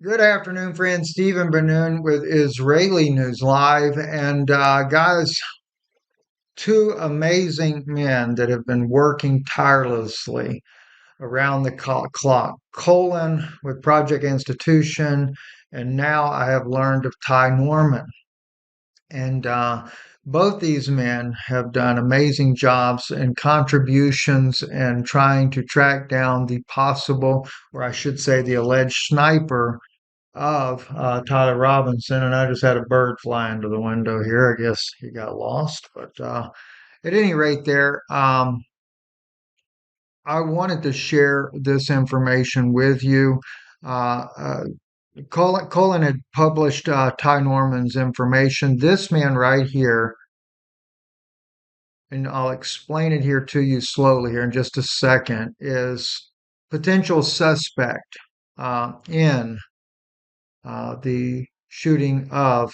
Good afternoon, friends. Stephen Benoon with Israeli News Live. And guys, two amazing men that have been working tirelessly around the clock. Collin with Project Institution, and now I have learned of Tai Norman. And both these men have done amazing jobs and contributions and trying to track down the possible, or I should say, the alleged sniper of Tyler Robinson, and I just had a bird fly into the window here. I guess he got lost, but at any rate, I wanted to share this information with you. Uh, uh, Colin had published Ty Norman's information. This man right here, and I'll explain it here to you slowly here in just a second, is potential suspect in the shooting of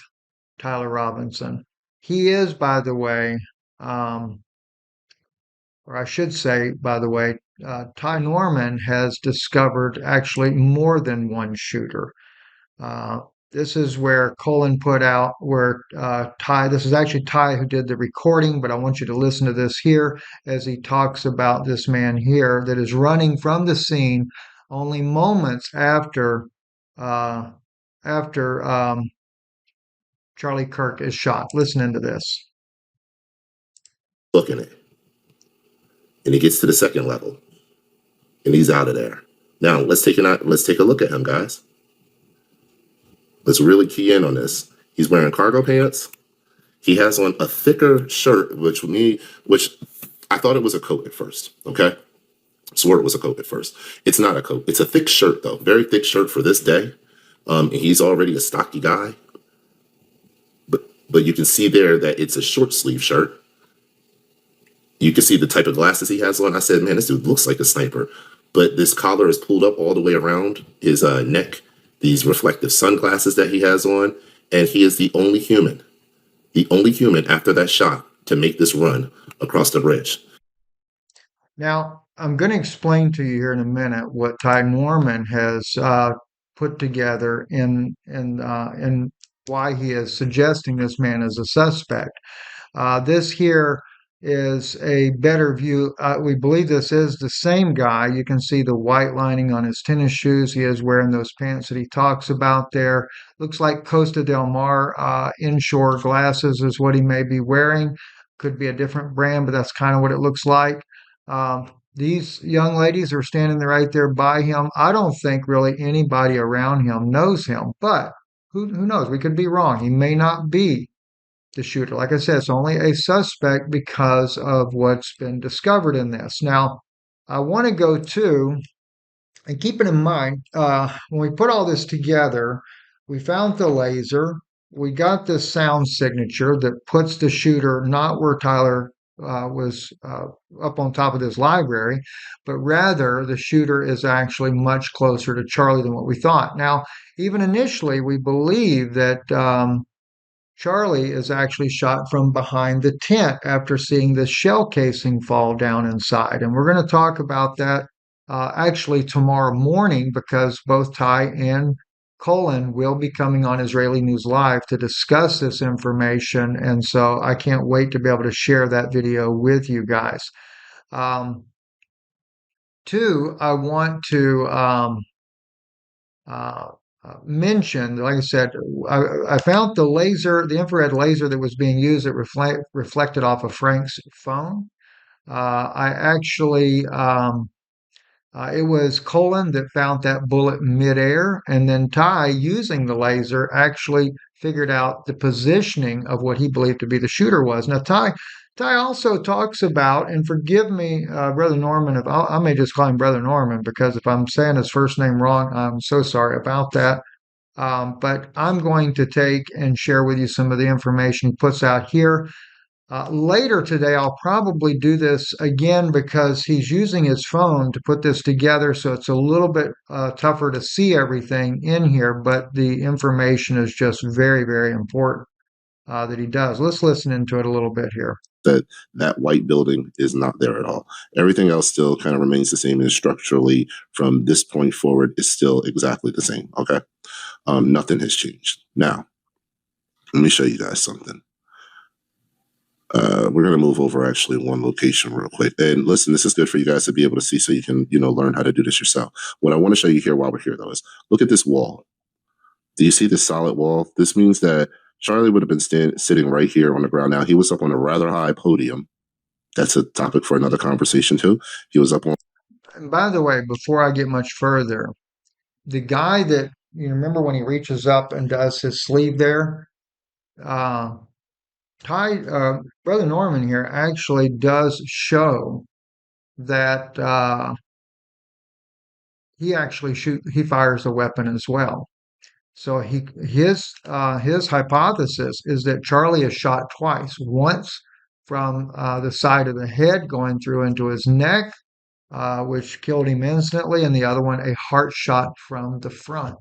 Tyler Robinson. He is, by the way, um, or I should say, by the way, Ty Norman has discovered actually more than one shooter. Uh, this is where Colin put out where Ty, this is actually Ty who did the recording, but I want you to listen to this here as he talks about this man here that is running from the scene only moments uh, after Charlie Kirk is shot. Listen into this. Looking at, and he gets to the second level, and he's out of there. Now let's take a look at him, guys. Let's really key in on this. He's wearing cargo pants. He has on a thicker shirt, which I thought it was a coat at first. Okay, swore it was a coat at first. It's not a coat. It's a thick shirt, though. Very thick shirt for this day. He's already a stocky guy, but you can see there that it's a short sleeve shirt. You can see the type of glasses he has on. I said, man, this dude looks like a sniper. But this collar is pulled up all the way around his neck, these reflective sunglasses that he has on. And he is the only human after that shot to make this run across the bridge. Now, I'm going to explain to you here in a minute what Ty Norman has put together in why he is suggesting this man as a suspect. This here is a better view. We believe this is the same guy. You can see the white lining on his tennis shoes. He is wearing those pants that he talks about there. Looks like Costa del Mar inshore glasses is what he may be wearing. Could be a different brand, but that's kind of what it looks like. These young ladies are standing right there by him. I don't think really anybody around him knows him, but who knows? We could be wrong. He may not be the shooter. Like I said, it's only a suspect because of what's been discovered in this. Now, I want to go to, and keep it in mind, when we put all this together, we found the laser, we got this sound signature that puts the shooter not where Tyler was up on top of this library, but rather the shooter is actually much closer to Charlie than what we thought. Now, even initially, we believe that Charlie is actually shot from behind the tent after seeing the shell casing fall down inside. And we're going to talk about that actually tomorrow morning because both Ty and Colin will be coming on Israeli News Live to discuss this information. And so I can't wait to be able to share that video with you guys. Two, I want to mention, like I said, I found the laser, the infrared laser that was being used that reflected off of Frank's phone. I actually, it was Colin that found that bullet midair, and then Ty, using the laser, actually figured out the positioning of what he believed to be the shooter was. Now, Ty also talks about, and forgive me, Brother Norman, if I may just call him Brother Norman, because if I'm saying his first name wrong, I'm so sorry about that. But I'm going to take and share with you some of the information he puts out here. Later today, I'll probably do this again because he's using his phone to put this together, so it's a little bit tougher to see everything in here, but the information is just very, very important that he does. Let's listen into it a little bit here. That white building is not there at all. Everything else still kind of remains the same, and structurally from this point forward is still exactly the same. Okay. Nothing has changed. Now, let me show you guys something. We're going to move over actually one location real quick. And listen, this is good for you guys to be able to see so you can, learn how to do this yourself. What I want to show you here while we're here, though, is look at this wall. Do you see this solid wall? This means that Charlie would have been sitting right here on the ground. Now, he was up on a rather high podium. That's a topic for another conversation, too. He was up on. And by the way, before I get much further, the guy that you remember when he reaches up and does his sleeve there, uh, Brother Norman here actually does show that he fires a weapon as well. So his hypothesis is that Charlie is shot twice, once from the side of the head going through into his neck, which killed him instantly, and the other one a heart shot from the front.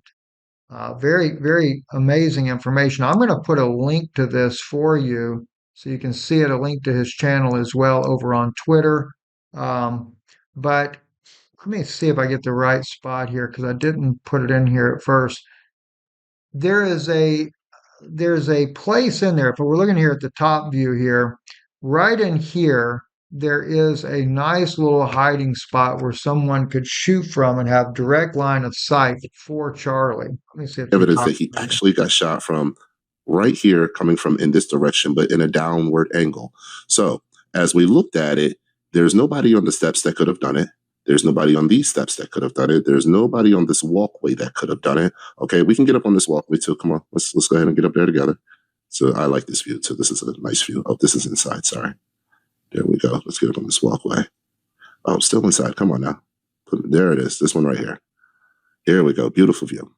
Very, very amazing information. I'm going to put a link to this for you so you can see it, a link to his channel as well over on Twitter. But let me see if I get the right spot here because I didn't put it in here at first. There is there's a place in there. If we're looking here at the top view here, right in here, there is a nice little hiding spot where someone could shoot from and have direct line of sight for Charlie. Let me see if evidence that he actually got shot from right here, coming from in this direction, but in a downward angle. So as we looked at it, there's nobody on the steps that could have done it. There's nobody on these steps that could have done it. There's nobody on this walkway that could have done it. Okay, we can get up on this walkway too. Come on, let's go ahead and get up there together. So I like this view too. This is a nice view. Oh, this is inside. Sorry. There we go. Let's get up on this walkway. Oh, still inside. Come on now. There it is. This one right here. Here we go. Beautiful view.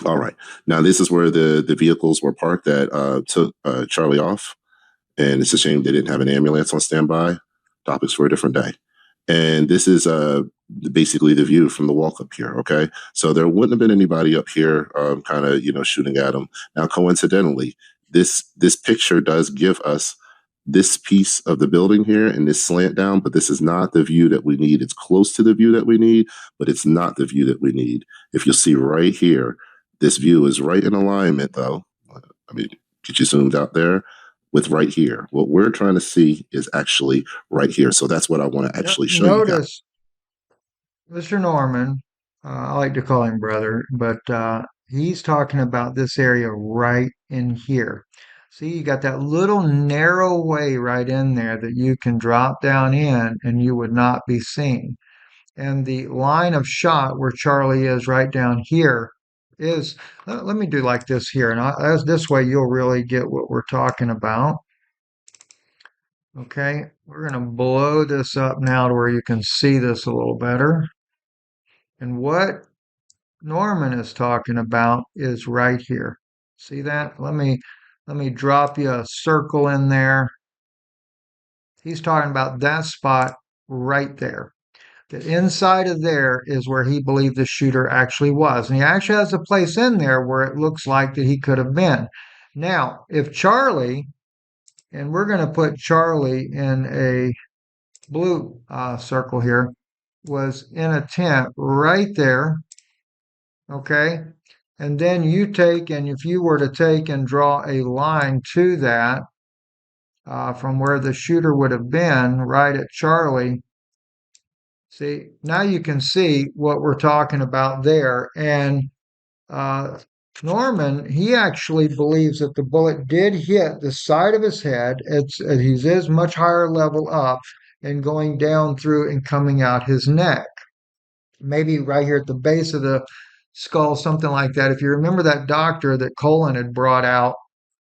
All right. Now this is where the vehicles were parked that took Charlie off, and it's a shame they didn't have an ambulance on standby. Topics for a different day. And this is basically the view from the walk up here. Okay, so there wouldn't have been anybody up here, kind of shooting at them. Now, coincidentally, this picture does give us this piece of the building here and this slant down, but this is not the view that we need. It's close to the view that we need, but it's not the view that we need. If you'll see right here, this view is right in alignment, though. I mean, get you zoomed out there with right here. What we're trying to see is actually right here. So that's what I want to actually show you guys. Mr. Norman, I like to call him brother, but he's talking about this area right in here. See, you got that little narrow way right in there that you can drop down in and you would not be seen. And the line of shot where Charlie is right down here is, let me do like this here. And as this way, you'll really get what we're talking about. Okay, we're going to blow this up now to where you can see this a little better. And what Norman is talking about is right here. See that? Let me drop you a circle in there. He's talking about that spot right there. The inside of there is where he believed the shooter actually was. And he actually has a place in there where it looks like that he could have been. Now, if Charlie, and we're going to put Charlie in a blue circle here, was in a tent right there, okay? And then you take, and if you were to take and draw a line to that from where the shooter would have been, right at Charlie, see, now you can see what we're talking about there. And Norman, he actually believes that the bullet did hit the side of his head. He is much higher level up and going down through and coming out his neck. Maybe right here at the base of the skull, something like that. If you remember that doctor that Collin had brought out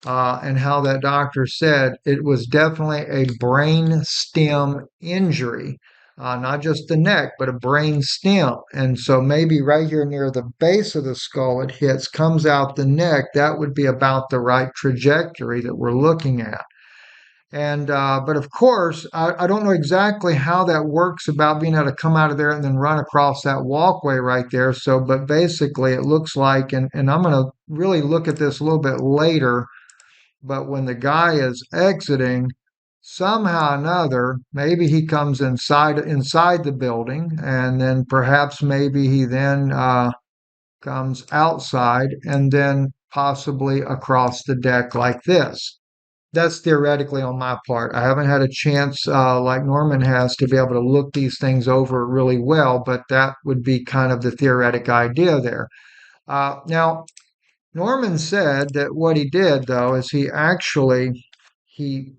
and how that doctor said it was definitely a brain stem injury. Not just the neck, but a brain stem. And so maybe right here near the base of the skull it hits, comes out the neck. That would be about the right trajectory that we're looking at. And but of course, I don't know exactly how that works about being able to come out of there and then run across that walkway right there. So, but basically, it looks like, and I'm going to really look at this a little bit later. But when the guy is exiting, somehow or another, maybe he comes inside the building, and then perhaps maybe he then comes outside and then possibly across the deck like this. That's theoretically on my part. I haven't had a chance, like Norman has, to be able to look these things over really well, but that would be kind of the theoretic idea there. Now, Norman said that what he did, though, is he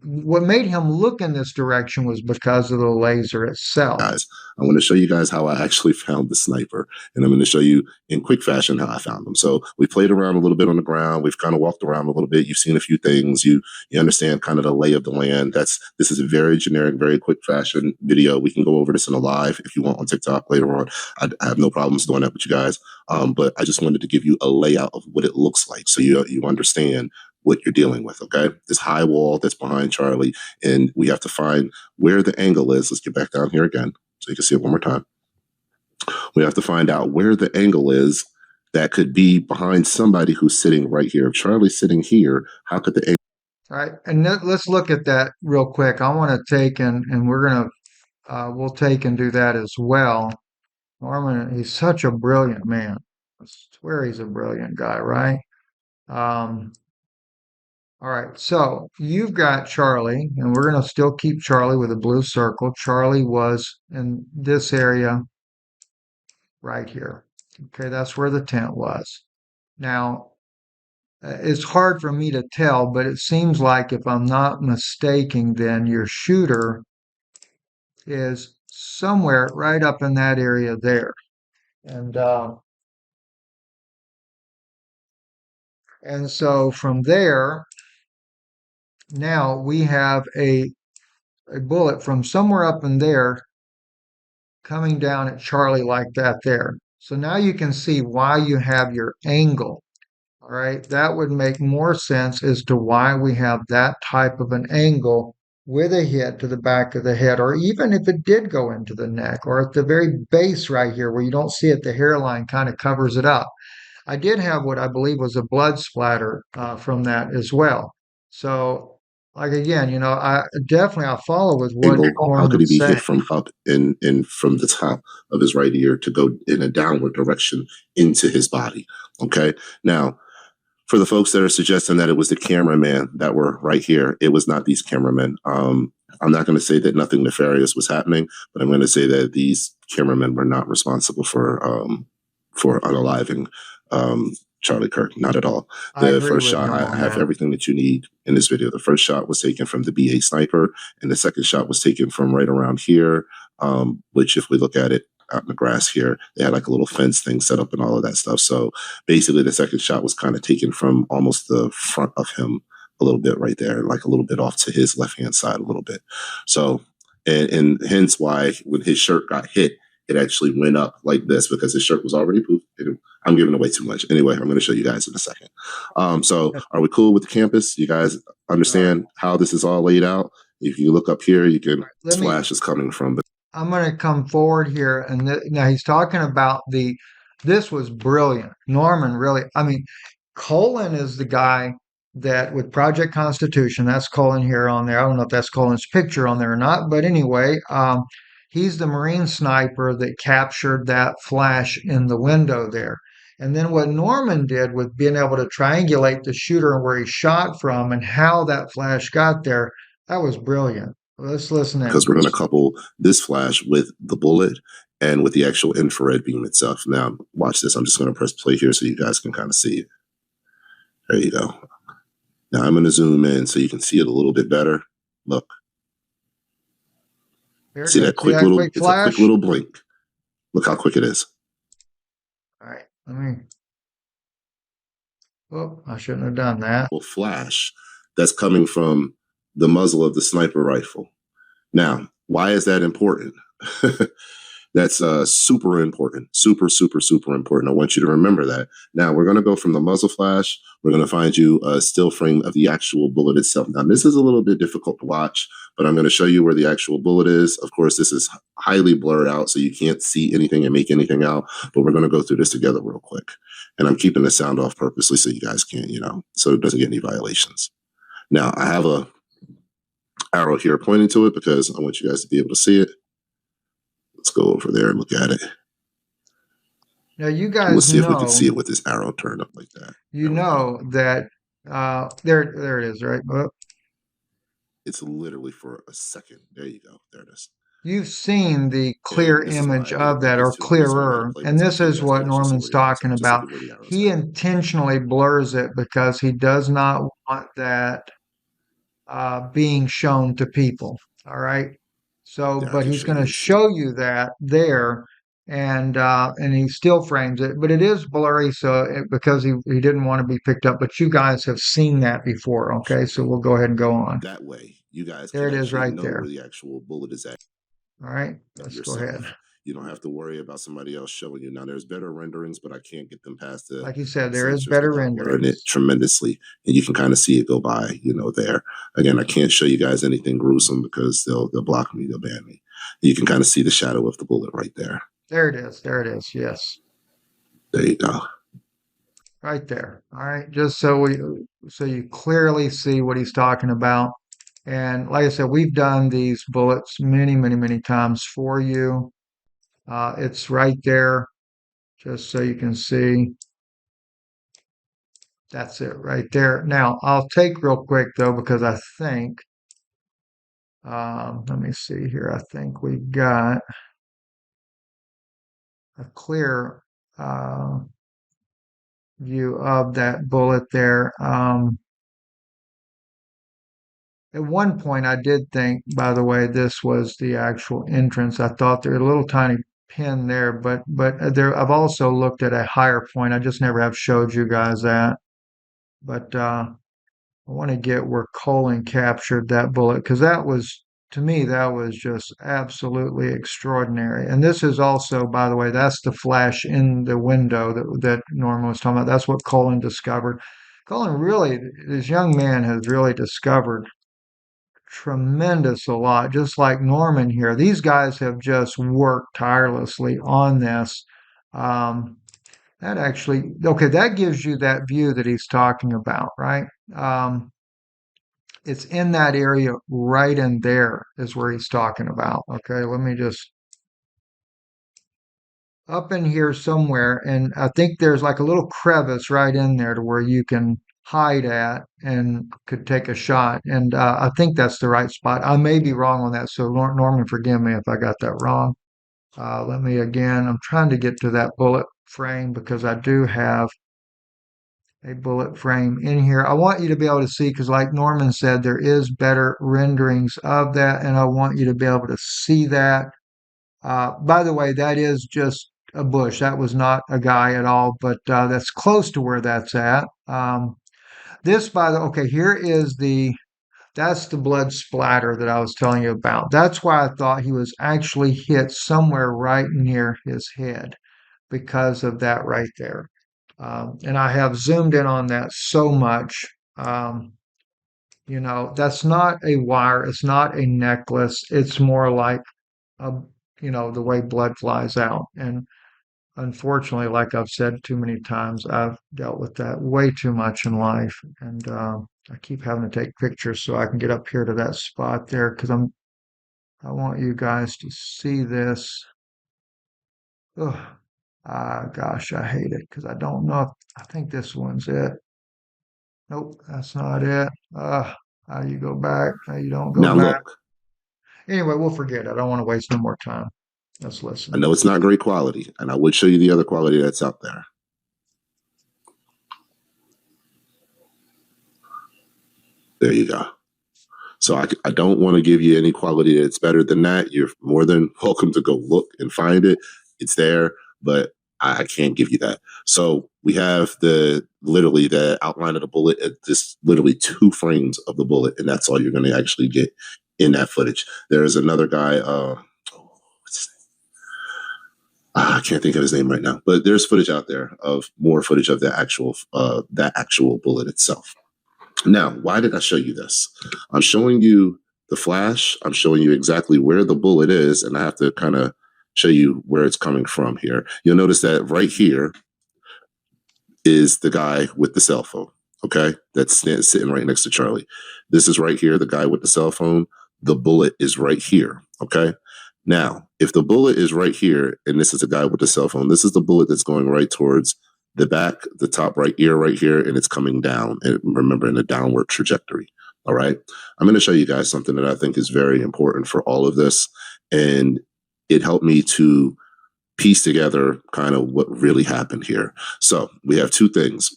what made him look in this direction was because of the laser itself. Guys, I want to show you guys how I actually found the sniper, and I'm going to show you in quick fashion how I found them. So we played around a little bit on the ground. We've kind of walked around a little bit. You've seen a few things. You understand kind of the lay of the land. This is a very generic, very quick fashion video. We can go over this in a live if you want on TikTok later on. I have no problems doing that with you guys. But I just wanted to give you a layout of what it looks like so you understand what you're dealing with. Okay, this high wall that's behind Charlie, and we have to find where the angle is. Let's get back down here again so you can see it one more time. We have to find out where the angle is that could be behind somebody who's sitting right here. If Charlie's sitting here, how could the angle? All right, and let's look at that real quick. I want to take and we'll take and do that as well. Norman, he's such a brilliant man. I swear he's a brilliant guy, right? Um, all right, so you've got Charlie, and we're going to still keep Charlie with a blue circle. Charlie was in this area right here. Okay, that's where the tent was. Now, it's hard for me to tell, but it seems like if I'm not mistaken, then your shooter is somewhere right up in that area there. And so from there, now we have a bullet from somewhere up in there coming down at Charlie like that there. So now you can see why you have your angle. All right, that would make more sense as to why we have that type of an angle with a hit to the back of the head, or even if it did go into the neck, or at the very base right here where you don't see it, the hairline kind of covers it up. I did have what I believe was a blood splatter from that as well. So, like again, I follow with what Angle, how could he Norman's be saying. hit from up and from the top of his right ear to go in a downward direction into his body? Okay. Now, for the folks that are suggesting that it was the cameraman that were right here, it was not these cameramen. I'm not going to say that nothing nefarious was happening, but I'm going to say that these cameramen were not responsible for unaliving Charlie Kirk. Not at all. I The agree first with shot, him I on have that. everything that you need in this video. The first shot was taken from the BA sniper, and the second shot was taken from right around here, which if we look at it, out in the grass here. They had like a little fence thing set up and all of that stuff. So basically, the second shot was kind of taken from almost the front of him a little bit right there, like a little bit off to his left hand side a little bit. So, and hence why when his shirt got hit, it actually went up like this because his shirt was already poofed. I'm giving away too much. Anyway, I'm going to show you guys in a second. So are we cool with the campus? You guys understand how this is all laid out? If you look up here, you can flash is coming from. I'm going to come forward here, and now he's talking about this was brilliant. Norman really, I mean, Collin is the guy that with Project Constitution, that's Collin here on there. I don't know if that's Collin's picture on there or not, but anyway, he's the Marine sniper that captured that flash in the window there. And then what Norman did with being able to triangulate the shooter and where he shot from and how that flash got there, that was brilliant. Let's listen in. Because we're going to couple this flash with the bullet and with the actual infrared beam itself. Now, watch this. I'm just going to press play here so you guys can kind of see it. There you go. Now I'm going to zoom in so you can see it a little bit better. Look. See that quick little, it's a quick little blink. Look how quick it is. All right, oh, I shouldn't have done that. Flash that's coming from the muzzle of the sniper rifle. Now, why is that important? That's super important. Super, super, super important. I want you to remember that. Now, we're going to go from the muzzle flash. We're going to find you a still frame of the actual bullet itself. Now, this is a little bit difficult to watch, but I'm going to show you where the actual bullet is. Of course, this is highly blurred out, so you can't see anything and make anything out, but we're going to go through this together real quick. And I'm keeping the sound off purposely so you guys can, so it doesn't get any violations. Now, I have a arrow here pointing to it because I want you guys to be able to see it. Let's go over there and look at it. Now you Let's guys see if we can know, see it with this arrow turned up like that. you There we go. know that there it is, right? Well, It's literally for a second. There you go. There it is. you've seen the clear And this is why image I did it of like that, this or too. The reason why I got to clearer. play And this up this so you is guys can what actually see Norman's where the arrows talking are. Just look about. at where the arrows He at. intentionally blurs it because he does not want that being shown to people. All right. So, There, I but can he's show going you to and see. show you that there, and he still frames it, but it is blurry. So because he didn't want to be picked up, but you guys have seen that before. Okay, Sure so thing. we'll go ahead and go on. That way, you guys There can it is actually right know there. where the actual bullet is at All right, let's go ahead. yourself. You don't have to worry about somebody else showing you. Now, there's better renderings, but I can't get them past the Like you said, there is sensors better without blurring it renderings. tremendously. And you can kind of see it go by, there. Again, I can't show you guys anything gruesome because they'll block me, they'll ban me. You can kind of see the shadow of the bullet right there. There it is. There it is. Yes, There you go. right there. All right, just so you clearly see what he's talking about. And like I said, we've done these bullets many, many, many times for you. It's right there, just so you can see. That's it right there. Now, I'll take real quick though, because I think, let me see here. I think we've got a clear view of that bullet there. At one point, I did think, by the way, this was the actual entrance. I thought there was a little tiny pin there, but there. I've also looked at a higher point. I just never have showed you guys that. But I want to get where Collin captured that bullet because that was, to me, that was just absolutely extraordinary. And this is also, by the way, that's the flash in the window that Norman was talking about. That's what Collin discovered. Collin really, this young man has really discovered tremendous a lot, just like Norman here. These guys have just worked tirelessly on this. Um, that actually, okay, that gives you that view that he's talking about, right? It's in that area right in there is where he's talking about. Okay, let me just up in here somewhere, and I think there's like a little crevice right in there to where you can hide at and could take a shot. And I think that's the right spot. I may be wrong on that, so Norman, forgive me if I got that wrong. Let me again. I'm trying to get to that bullet frame because I do have a bullet frame in here. I want you to be able to see because, like Norman said, there is better renderings of that, and I want you to be able to see that. By the way, that is just a bush. That was not a guy at all, but that's close to where that's at. This, by the okay, here is that's the blood splatter that I was telling you about. That's why I thought he was actually hit somewhere right near his head because of that right there. And I have zoomed in on that so much. Um, that's not a wire, it's not a necklace, it's more like a, the way blood flies out. And unfortunately, like I've said too many times, I've dealt with that way too much in life. And I keep having to take pictures so I can get up here to that spot there because I want you guys to see this. Ugh. Gosh, I hate it because I don't know if I think this one's it. Nope, that's not it. How you go back? How you don't go Now, back? look, Anyway, we'll forget it. I don't want to waste no more time. Let's I listen. know it's not great quality, and I would show you the other quality that's out there. There you go. So I don't want to give you any quality that's better than that. You're more than welcome to go look and find it. It's there, but I can't give you that. So we have literally the outline of the bullet, just literally 2 frames of the bullet, and that's all you're going to actually get in that footage. There's another guy. I can't think of his name right now, but there's footage out there of more footage of that actual bullet itself. Now, why did I show you this? I'm showing you the flash. I'm showing you exactly where the bullet is, and I have to kind of show you where it's coming from here. You'll notice that right here is the guy with the cell phone, okay? That's sitting right next to Charlie. This is right here, the guy with the cell phone. The bullet is right here, okay? Now, if the bullet is right here, and this is a guy with a cell phone, this is the bullet that's going right towards the back, the top right ear right here, and it's coming down. And remember, in a downward trajectory. All right. I'm going to show you guys something that I think is very important for all of this. And it helped me to piece together kind of what really happened here. So we have two things.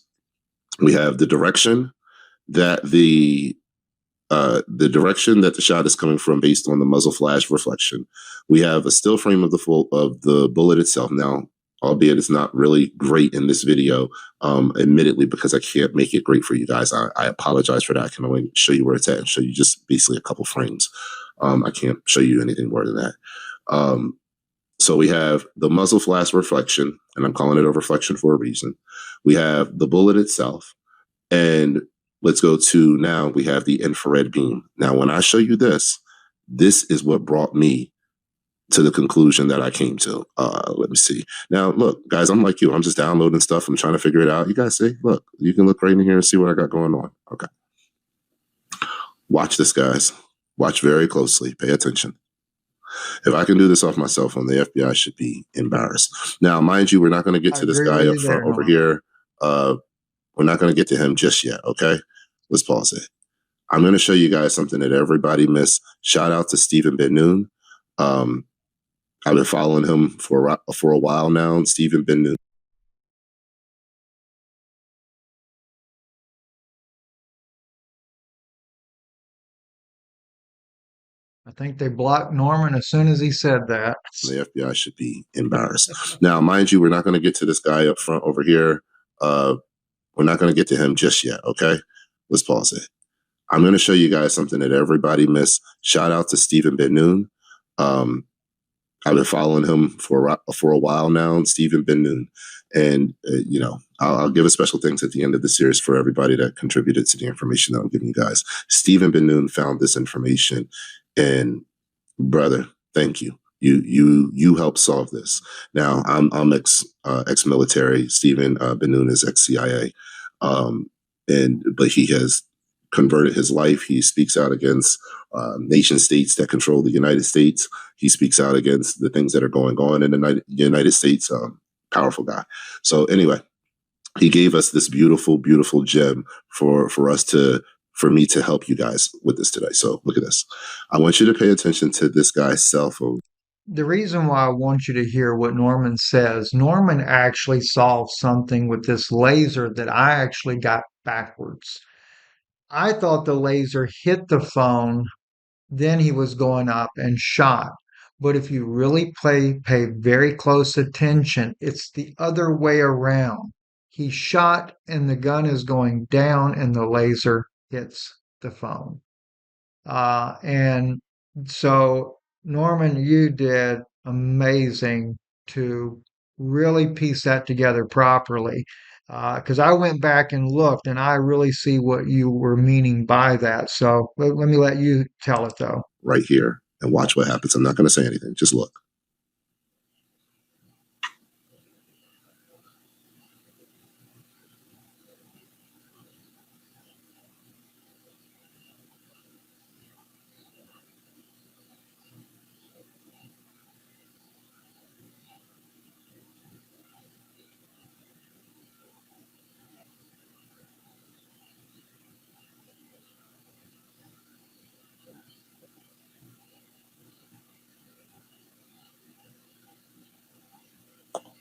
We have that the the direction that the shot is coming from based on the muzzle flash reflection. We have a still frame of the bullet itself. Now, albeit it's not really great in this video, admittedly, because I can't make it great for you guys. I apologize for that. I can only show you where it's at and show you just basically a couple frames. I can't show you anything more than that. So we have the muzzle flash reflection, and I'm calling it a reflection for a reason. We have the bullet itself, and let's go to now we have the infrared beam. Now, when I show you this, this is what brought me to the conclusion that I came to. Let me see. Now, look, guys, I'm like you. I'm just downloading stuff. I'm trying to figure it out. You guys see? Look, you can look right in here and see what I got going on. Okay. Watch this, guys. Watch very closely. Pay attention. If I can do this off my cell phone, the FBI should be embarrassed. Now, mind you, we're not going to get I to this agree guy with up you front there, over Norman. here. We're not going to get to him just yet. Okay. Let's pause it. I'm going to show you guys something that everybody missed. Shout out to Stephen Ben Noon. I've been following him for a while now. And Stephen Ben Noon. I think they blocked Norman as soon as he said that. The FBI should be embarrassed. Now, mind you, we're not going to get to this guy up front over here. We're not going to get to him just yet. Okay. Let's pause it. I'm going to show you guys something that everybody missed. Shout out to Stephen Ben Noon. I've been following him for a while now, and Stephen Ben Noon. And, I'll give a special thanks at the end of the series for everybody that contributed to the information that I'm giving you guys. Stephen Ben Noon found this information, and brother, thank you. You helped solve this. Now, I'm ex-military. Stephen Ben Noon is ex-CIA, but he has converted his life. He speaks out against nation states that control the United States. He speaks out against the things that are going on in the United States. Powerful guy. So anyway, he gave us this beautiful, beautiful gem for me to help you guys with this today. So look at this. I want you to pay attention to this guy's cell phone. The reason why I want you to hear what Norman says, Norman actually solved something with this laser that I actually got backwards. I thought the laser hit the phone, then he was going up and shot. But if you really pay very close attention, it's the other way around. He shot and the gun is going down and the laser hits the phone. And so, Norman, you did amazing to really piece that together properly. Because I went back and looked, and I really see what you were meaning by that. So let me let you tell it, though. Right here, and watch what happens. I'm not going to say anything. Just look.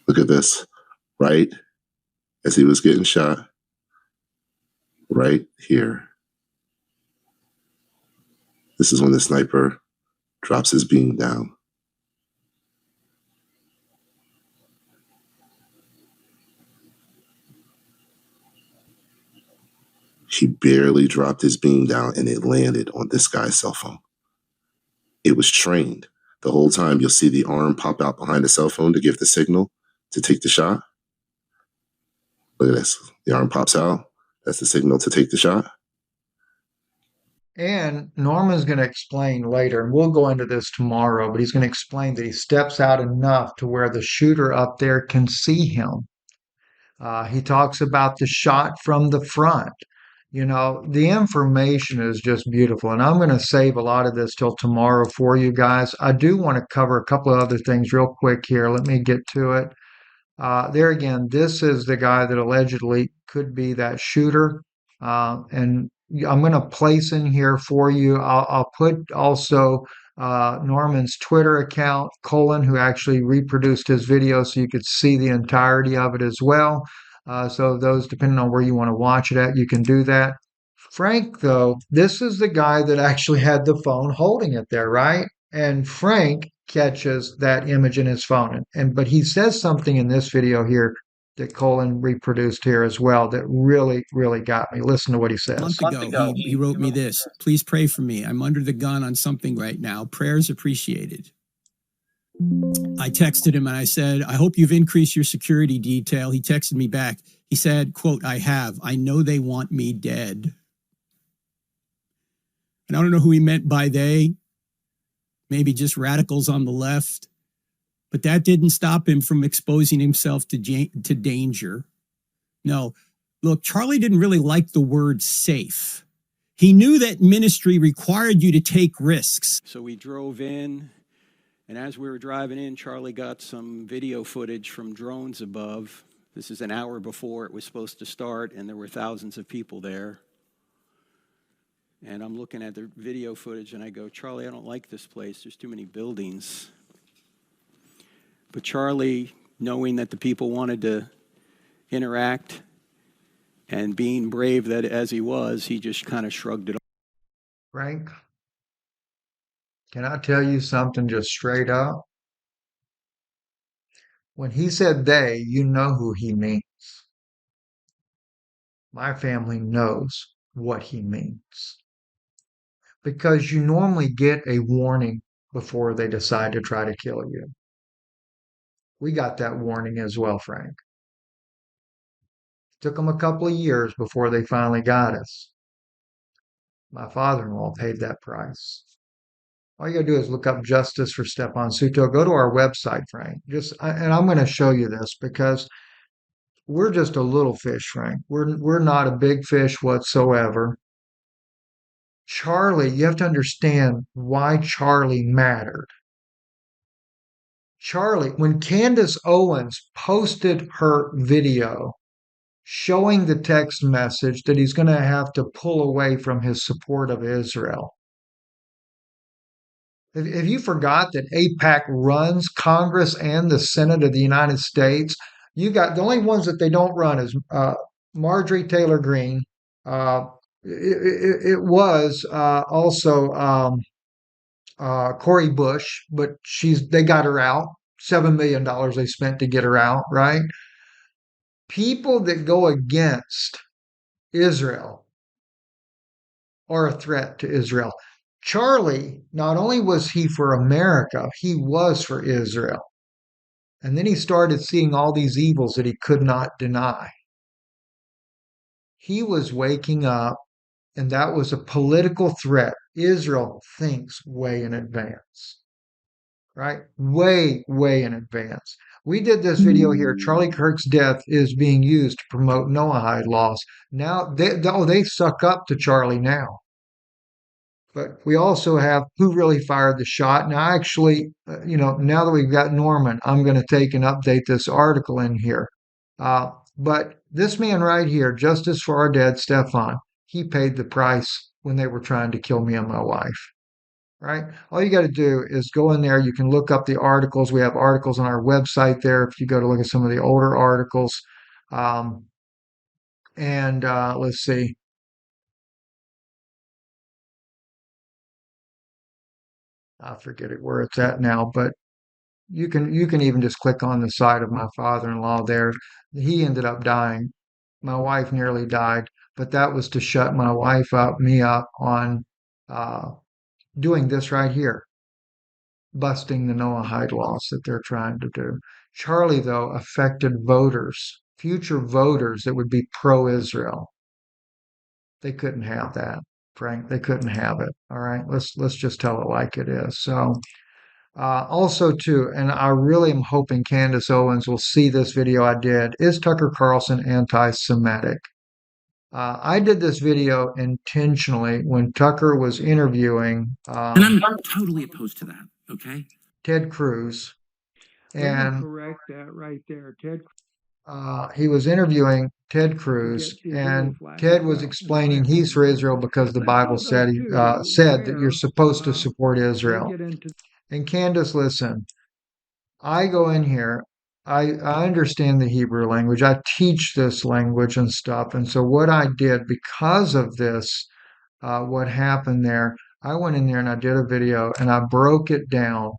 Look at this. Right as he was getting shot, right here. This is when the sniper drops his beam down. He barely dropped his beam down and it landed on this guy's cell phone. It was trained. The whole time you'll see the arm pop out behind the cell phone to give the signal to take the shot. Look at this. The arm pops out. That's the signal to take the shot. And Norman's going to explain later, and we'll go into this tomorrow, but he's going to explain that he steps out enough to where the shooter up there can see him. He talks about the shot from the front. The information is just beautiful, and I'm going to save a lot of this till tomorrow for you guys. I do want to cover a couple of other things real quick here. Let me get to it. There again, this is the guy that allegedly could be that shooter. And I'm going to place in here for you. I'll put also Norman's Twitter account, Collin, who actually reproduced his video so you could see the entirety of it as well. So those, depending on where you want to watch it at, you can do that. Frank, though, this is the guy that actually had the phone holding it there, right? And Frank catches that image in his phone. But he says something in this video here that Collin reproduced here as well that really, really got me. Listen to what he says. A month ago, he wrote me this. Please pray for me. I'm under the gun on something right now. Prayers appreciated. I texted him and I said, I hope you've increased your security detail. He texted me back. He said, quote, I have. I know they want me dead. And I don't know who he meant by they. Maybe just radicals on the left. But that didn't stop him from exposing himself to danger. No, look, Charlie didn't really like the word safe. He knew that ministry required you to take risks. So we drove in, and as we were driving in, Charlie got some video footage from drones above. This is an hour before it was supposed to start, and there were thousands of people there. And I'm looking at the video footage, and I go, Charlie, I don't like this place. There's too many buildings. But Charlie, knowing that the people wanted to interact, and being brave that as he was, he just kind of shrugged it off. Frank, can I tell you something just straight up? When he said they, you know who he means. My family knows what he means. Because you normally get a warning before they decide to try to kill you. We got that warning as well, Frank. It took them a couple of years before they finally got us. My father-in-law paid that price. All you gotta do is look up Justice for Stepan Suto. Go to our website, Frank. And I'm going to show you this because we're just a little fish, Frank. We're not a big fish whatsoever. Charlie, you have to understand why Charlie mattered. Charlie, when Candace Owens posted her video showing the text message that he's going to have to pull away from his support of Israel. Have you forgot that AIPAC runs Congress and the Senate of the United States? You got the only ones that they don't run is Marjorie Taylor Greene. It was also Cori Bush, but they got her out. $7 million they spent to get her out, right? People that go against Israel are a threat to Israel. Charlie, not only was he for America, he was for Israel. And then he started seeing all these evils that he could not deny. He was waking up, and that was a political threat. Israel thinks way in advance, right? Way, way in advance. We did this video here. Charlie Kirk's death is being used to promote Noahide laws. Now, they suck up to Charlie now. But we also have who really fired the shot. Now, actually, now that we've got Norman, I'm going to take and update this article in here. But this man right here, Justice for Our Dead, Stefan, he paid the price when they were trying to kill me and my wife. Right? All you got to do is go in there. You can look up the articles. We have articles on our website there if you go to look at some of the older articles. Let's see. I forget it where it's at now, but you can even just click on the side of my father-in-law there. He ended up dying. My wife nearly died, but that was to shut me up on doing this right here, busting the Noahide laws that they're trying to do. Charlie, though, affected voters, future voters that would be pro-Israel. They couldn't have that, Frank. They couldn't have it. All right, let's just tell it like it is. So. Also, too, and I really am hoping Candace Owens will see this video I did. Is Tucker Carlson anti-Semitic? I did this video intentionally when Tucker was interviewing And I'm totally opposed to that. Okay. Ted Cruz, Let me and correct that right there. Ted he was interviewing Ted to Cruz, get the little and flag Ted as was well. And explaining I he's agree for with Israel that. because the Let's Bible go said to said that you're where supposed to support they Israel. get into And Candace, listen, I go in here. I understand the Hebrew language. I teach this language and stuff. And so what I did because of this, what happened there, I went in there and I did a video and I broke it down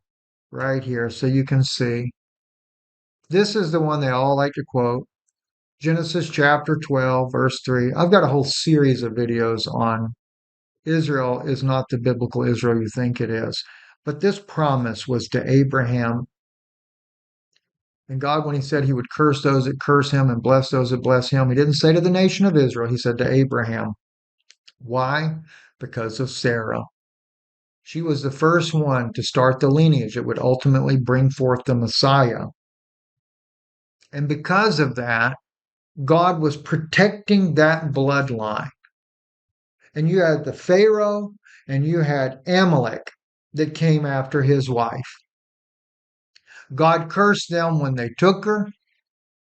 right here so you can see. This is the one they all like to quote. Genesis chapter 12, verse 3. I've got a whole series of videos on Israel is not the biblical Israel you think it is. But this promise was to Abraham. And God, when he said he would curse those that curse him and bless those that bless him, he didn't say to the nation of Israel, he said to Abraham. Why? Because of Sarah. She was the first one to start the lineage that would ultimately bring forth the Messiah. And because of that, God was protecting that bloodline. And you had the Pharaoh and you had Amalek that came after his wife. God cursed them when they took her,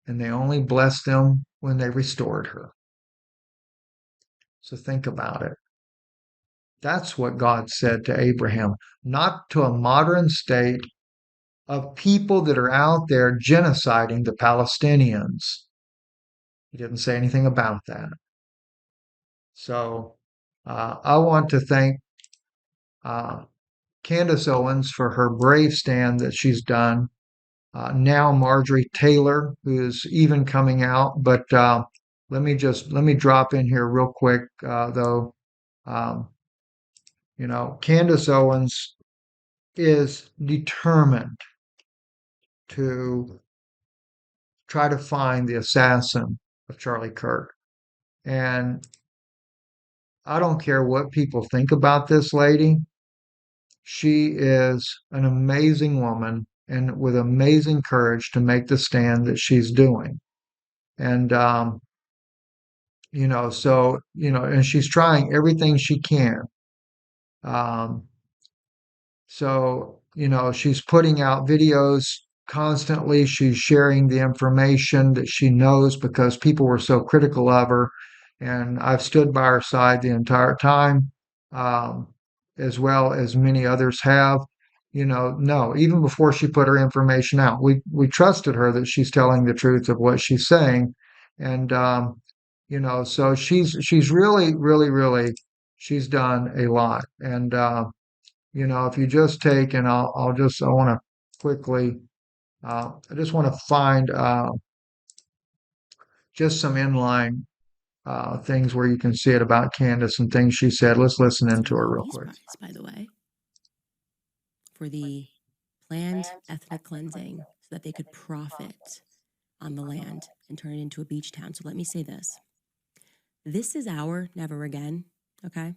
and they only blessed them when they restored her. So think about it. That's what God said to Abraham, not to a modern state of people that are out there genociding the Palestinians. He didn't say anything about that. So I want to thank Candace Owens for her brave stand that she's done. Now Marjorie Taylor, who's even coming out, but let me drop in here real quick though. Um, Candace Owens is determined to try to find the assassin of Charlie Kirk. And I don't care what people think about this lady. She is an amazing woman and with amazing courage to make the stand that she's doing. And, and she's trying everything she can. Um, she's putting out videos constantly. She's sharing the information that she knows because people were so critical of her. And I've stood by her side the entire time, um, as well as many others have. No, even before she put her information out, we trusted her that she's telling the truth of what she's saying. And, so she's really, really, really, she's done a lot. And, if you just take, and I want to quickly, I just want to find just some inline things where you can see it about Candace and things she said. Let's listen into her real quick. Price, by the way, for the planned ethnic cleansing so that they could profit on the land and turn it into a beach town. So let me say this. This is our never again, okay?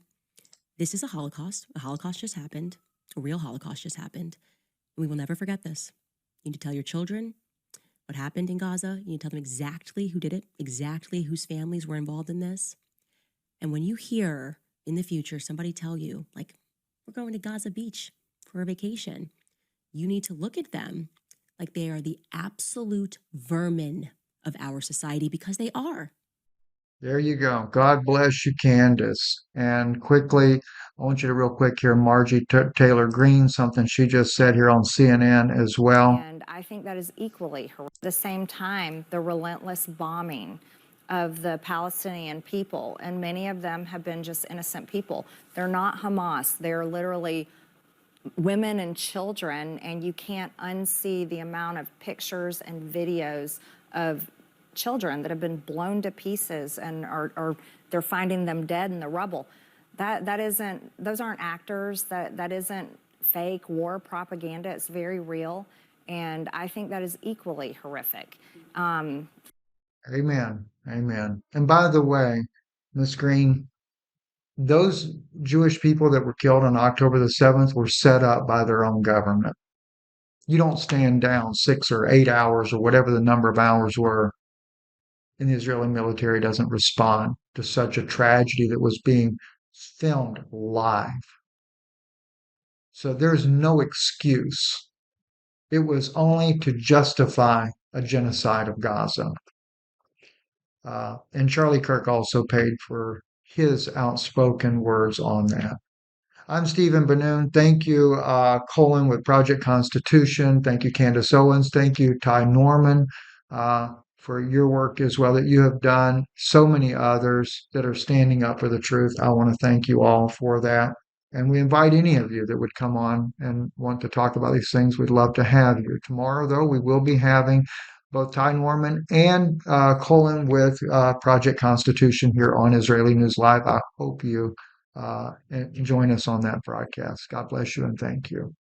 This is a Holocaust. A Holocaust just happened. A real Holocaust just happened. We will never forget this. You need to tell your children what happened in Gaza. You need to tell them exactly who did it, exactly whose families were involved in this. And when you hear in the future somebody tell you, like, we're going to Gaza Beach for a vacation, you need to look at them like they are the absolute vermin of our society, because they are. There you go. God bless you, Candace. And quickly, I want you to real quick hear Margie Taylor Greene, something she just said here on CNN as well. And I think that is equally horrific. At the same time, the relentless bombing of the Palestinian people, and many of them have been just innocent people. They're not Hamas. They're literally women and children, and you can't unsee the amount of pictures and videos of children that have been blown to pieces and are they're finding them dead in the rubble. That isn't, those aren't actors. That isn't fake war propaganda. It's very real, and I think that is equally horrific. Amen. Amen. And by the way, Ms. Green, those Jewish people that were killed on October the 7th were set up by their own government. You don't stand down 6 or 8 hours or whatever the number of hours were, and the Israeli military doesn't respond. to such a tragedy that was being filmed live. So there's no excuse. It was only to justify a genocide of Gaza. And Charlie Kirk also paid for his outspoken words on that. I'm Stephen Benoon. Thank you, Collin with Project Constitution. Thank you, Candace Owens. Thank you, Tai Norman, for your work as well that you have done. So many others that are standing up for the truth. I want to thank you all for that. And we invite any of you that would come on and want to talk about these things. We'd love to have you. Tomorrow, though, we will be having both Tai Norman and Collin with Project Constitution here on Israeli News Live. I hope you and join us on that broadcast. God bless you and thank you.